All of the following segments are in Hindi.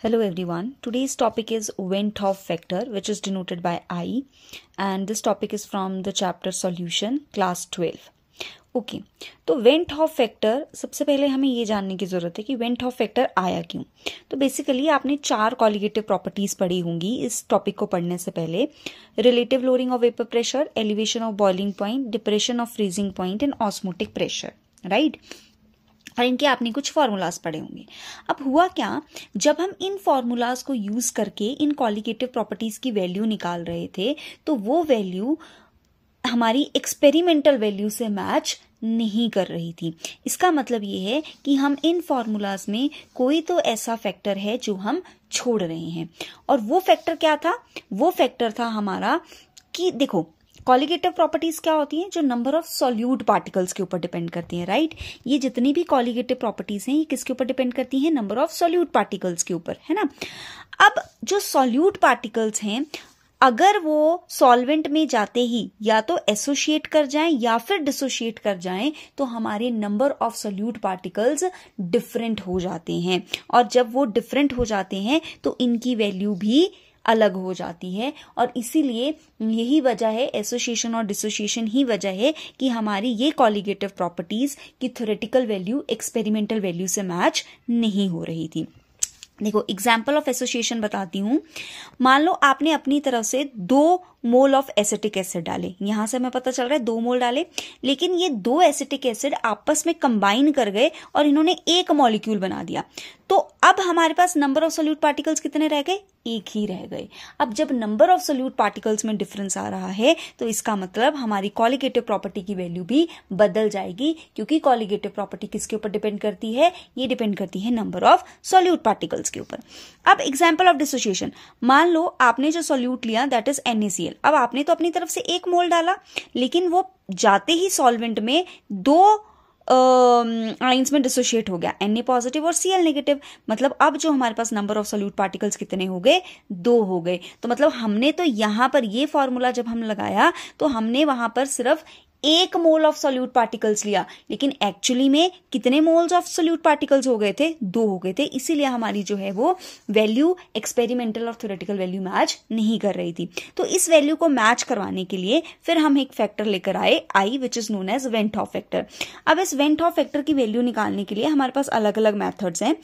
Hello everyone. Today's topic is Venn Hoff vector, which is denoted by I, and this topic is from the chapter Solution, class 12. Okay तो वेंट हॉफ फैक्टर, सबसे पहले हमें ये जानने की जरूरत है कि वेंट हॉफ फैक्टर आया क्यों। तो बेसिकली आपने 4 कॉलिगेटिव प्रॉपर्टीज पढ़ी होंगी इस टॉपिक को पढ़ने से पहले। Relative lowering of vapour pressure, elevation of boiling point, depression of freezing point and osmotic pressure, right. और इनके आपने कुछ फॉर्मूलाज पढ़े होंगे। अब हुआ क्या, जब हम इन फॉर्मूलाज को यूज करके इन कॉलिगेटिव प्रॉपर्टीज की वैल्यू निकाल रहे थे तो वो वैल्यू हमारी एक्सपेरिमेंटल वैल्यू से मैच नहीं कर रही थी। इसका मतलब ये है कि हम इन फॉर्मूलाज में कोई तो ऐसा फैक्टर है जो हम छोड़ रहे हैं। और वो फैक्टर क्या था? वो फैक्टर था हमारा कि देखो, कॉलिगेटिव प्रॉपर्टीज क्या होती हैं? जो नंबर ऑफ सॉल्यूट पार्टिकल्स के ऊपर डिपेंड करती हैं, राइट। ये जितनी भी कॉलिगेटिव प्रॉपर्टीज हैं ये किसके ऊपर डिपेंड करती हैं? नंबर ऑफ सॉल्यूट पार्टिकल्स के ऊपर, है ना। अब जो सॉल्यूट पार्टिकल्स हैं, अगर वो सॉल्वेंट में जाते ही या तो एसोसिएट कर जाएं या फिर डिसोसिएट कर जाएं तो हमारे number of solute particles different हो जाते हैं। और जब वो डिफरेंट हो जाते हैं तो इनकी वैल्यू भी अलग हो जाती है। और इसीलिए यही वजह है, एसोसिएशन और डिसोसिएशन ही वजह है कि हमारी ये कॉलिगेटिव प्रॉपर्टीज की थ्योरेटिकल वैल्यू एक्सपेरिमेंटल वैल्यू से मैच नहीं हो रही थी। देखो, एग्जाम्पल ऑफ एसोसिएशन बताती हूं। मान लो आपने अपनी तरफ से 2 मोल ऑफ एसिटिक एसिड डाले। यहां से हमें पता चल रहा है 2 मोल डाले, लेकिन ये 2 एसिटिक एसिड आपस में कंबाइन कर गए और इन्होंने एक मॉलिक्यूल बना दिया। तो अब हमारे पास नंबर ऑफ सोल्यूट पार्टिकल्स कितने रह गए? एक ही रह गए। अब जब नंबर ऑफ सोल्यूट पार्टिकल्स में डिफरेंस आ रहा है तो इसका मतलब हमारी कॉलिगेटिव प्रॉपर्टी की वैल्यू भी बदल जाएगी, क्योंकि कॉलिगेटिव प्रॉपर्टी किसके ऊपर डिपेंड करती है? ये डिपेंड करती है नंबर ऑफ सोल्यूट पार्टिकल्स के ऊपर। अब एग्जाम्पल ऑफ डिसोसिएशन, मान लो आपने जो सोल्यूट लिया दैट इज NaCl। अब आपने तो अपनी तरफ से 1 मोल डाला, लेकिन वो जाते ही सॉल्वेंट में 2 आइंस में डिसोशिएट हो गया, Na पॉजिटिव और Cl नेगेटिव। मतलब अब जो हमारे पास नंबर ऑफ सोल्यूट पार्टिकल्स कितने हो गए? 2 हो गए। तो मतलब हमने तो यहां पर ये फॉर्मूला जब हम लगाया तो हमने वहां पर सिर्फ 1 मोल ऑफ सोल्यूट पार्टिकल्स लिया, लेकिन एक्चुअली में कितने मोल्स ऑफ सोल्यूट पार्टिकल्स हो गए थे? 2 हो गए थे। इसीलिए हमारी जो है वो वैल्यू एक्सपेरिमेंटल और थ्योरेटिकल वैल्यू मैच नहीं कर रही थी। तो इस वैल्यू को मैच करवाने के लिए फिर हम एक फैक्टर लेकर आए I, which is known as van't Hoff factor. अब इस वेंट हॉफ फैक्टर की वैल्यू निकालने के लिए हमारे पास अलग अलग मेथड्स हैं।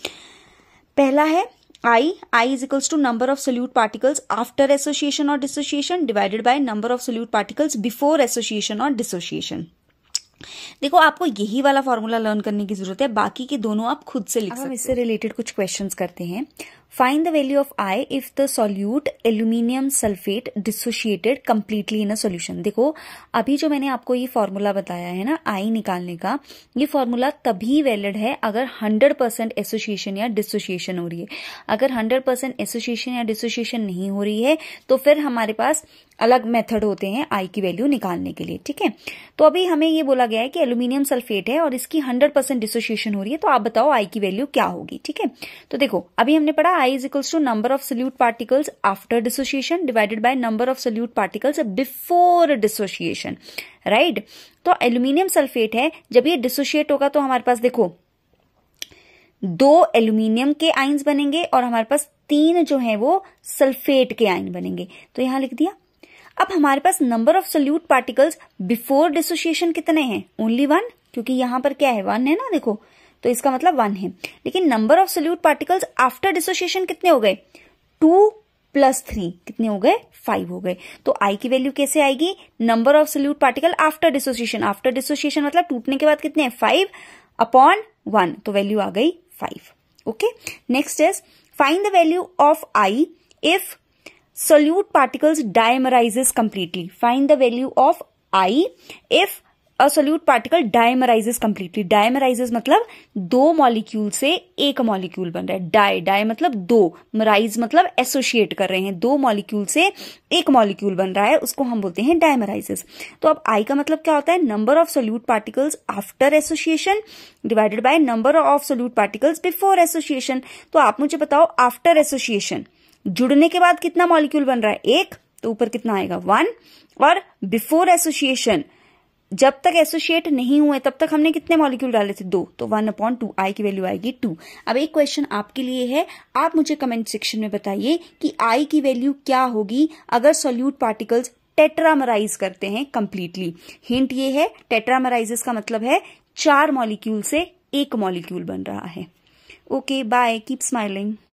पहला है I is equals to number of solute particles after association or dissociation divided by number of solute particles before association or dissociation। देखो, आपको यही वाला फॉर्मूला लर्न करने की जरूरत है, बाकी के दोनों आप खुद से लिख सकते हो। हम इससे रिलेटेड कुछ क्वेश्चंस करते हैं। Find the value of I if the solute aluminium sulphate dissociated completely in a solution. देखो, अभी जो मैंने आपको ये फॉर्मूला बताया है ना I निकालने का, ये फॉर्मूला तभी वैलिड है अगर 100% एसोसिएशन या डिसोशिएशन हो रही है। अगर 100% एसोसिएशन या डिसोशिएशन नहीं हो रही है तो फिर हमारे पास अलग मेथड होते हैं I की वैल्यू निकालने के लिए, ठीक है। तो अभी हमें ये बोला गया है कि एल्यूमिनियम सल्फेट है और इसकी 100% डिसोशिएशन हो रही है, तो आप बताओ I की वैल्यू क्या होगी, ठीक है। तो देखो, अभी हमने पढ़ा I is equals to number of solute particles after dissociation divided by number of solute particles before dissociation, right. तो एल्यूमिनियम सल्फेट है, जब ये डिसोशिएट होगा तो हमारे पास देखो 2 एल्यूमिनियम के आयंस बनेंगे और हमारे पास 3 जो है वो सल्फेट के आयन बनेंगे। तो यहां लिख दिया। अब हमारे पास number of solute particles before dissociation कितने हैं? ओनली 1, क्योंकि यहां पर क्या है? 1 है ना, देखो, तो इसका मतलब 1 है। लेकिन number of solute particles after dissociation कितने हो गए? 2 + 3 कितने हो गए? 5 हो गए। तो I की वैल्यू कैसे आएगी? Number of solute particle after dissociation. After dissociation मतलब टूटने के बाद कितने हैं? 5/1, तो वैल्यू आ गई 5। Okay, next is find the value of I if solute particles dimerizes completely. Find the value of I if a solute particle dimerizes completely. Dimerizes मतलब 2 मॉलिक्यूल से एक मॉलिक्यूल बन रहा है। डाई मतलब 2, मराइज मतलब एसोसिएट कर रहे हैं, 2 मॉलिक्यूल से एक मॉलिक्यूल बन रहा है, उसको हम बोलते हैं डायमराइजेस। तो अब I का मतलब क्या होता है? Number of solute particles after association divided by number of solute particles before association. तो आप मुझे बताओ, आफ्टर एसोसिएशन जुड़ने के बाद कितना मॉलिक्यूल बन रहा है? 1, तो ऊपर कितना आएगा? 1। और बिफोर एसोसिएशन जब तक एसोसिएट नहीं हुए तब तक हमने कितने मॉलिक्यूल डाले थे? 2, तो 1/2, आई की वैल्यू आएगी 2। अब एक क्वेश्चन आपके लिए है, आप मुझे कमेंट सेक्शन में बताइए कि आई की वैल्यू क्या होगी अगर सोल्यूट पार्टिकल्स टेट्रामराइज करते हैं कंप्लीटली। हिंट ये है, टेट्रामराइजेस का मतलब है 4 मॉलिक्यूल से 1 मॉलिक्यूल बन रहा है। Okay, bye, keep smiling.